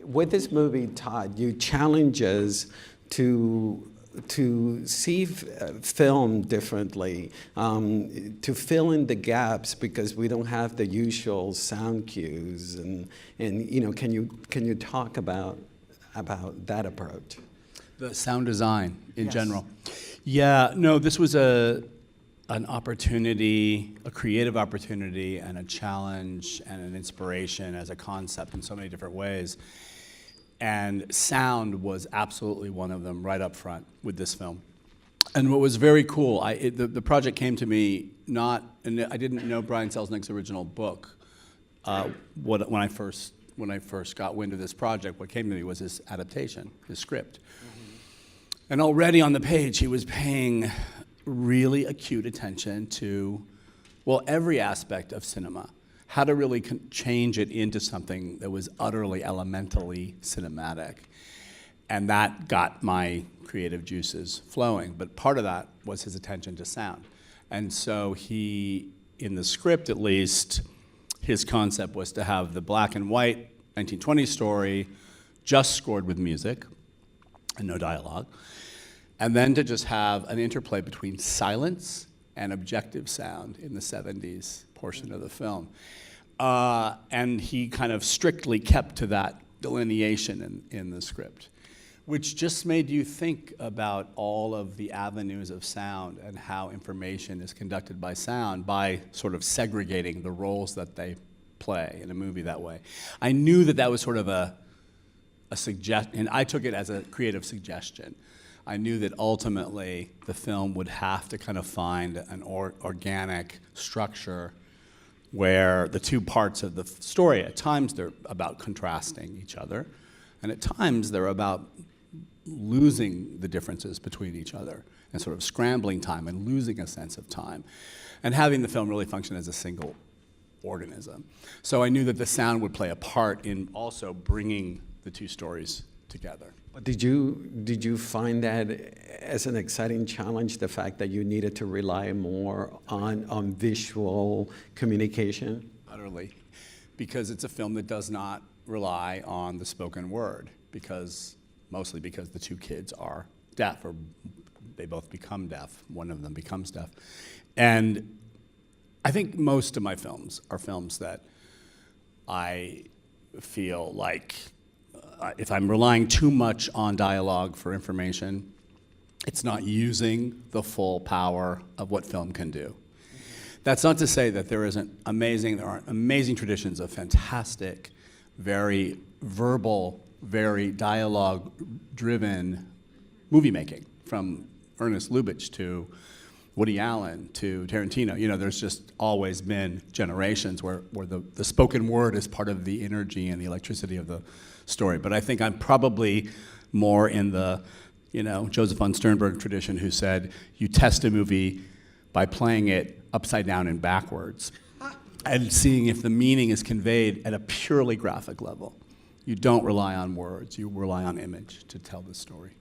with this movie, Todd, you challenge us to see film differently, to fill in the gaps because we don't have the usual sound cues, and can you talk about that approach? The sound design in Yes. general. Yeah, no, this was an opportunity, a creative opportunity, and a challenge, and an inspiration as a concept in so many different ways. And sound was absolutely one of them right up front with this film. And what was very cool, the project came to me and I didn't know Brian Selznick's original book. When I first got wind of this project, what came to me was his adaptation, his script. Mm-hmm. And already on the page, he was paying really acute attention to, well, every aspect of cinema. How to really change it into something that was utterly elementally cinematic. And that got my creative juices flowing. But part of that was his attention to sound. And so he, in the script at least, his concept was to have the black and white 1920s story just scored with music and no dialogue. And then to just have an interplay between silence and objective sound in the 70s portion of the film. And he kind of strictly kept to that delineation in the script, which just made you think about all of the avenues of sound and how information is conducted by sound by sort of segregating the roles that they play in a movie that way. I knew that was sort of a suggestion, and I took it as a creative suggestion. I knew that ultimately the film would have to kind of find an organic structure where the two parts of the story, at times they're about contrasting each other, and at times they're about losing the differences between each other and sort of scrambling time and losing a sense of time and having the film really function as a single organism. So I knew that the sound would play a part in also bringing the two stories together. But did you find that as an exciting challenge, the fact that you needed to rely more on visual communication? Utterly, because it's a film that does not rely on the spoken word, mostly because the two kids are deaf, or they both become deaf. One of them becomes deaf. And I think most of my films are films that I feel like if I'm relying too much on dialogue for information, it's not using the full power of what film can do. That's not to say that there aren't amazing traditions of fantastic, very verbal, very dialogue-driven movie making, from Ernest Lubitsch to Woody Allen to Tarantino. There's just always been generations where the spoken word is part of the energy and the electricity of the story. But I think I'm probably more in the, Joseph von Sternberg tradition, who said, you test a movie by playing it upside down and backwards and seeing if the meaning is conveyed at a purely graphic level. You don't rely on words, you rely on image to tell the story.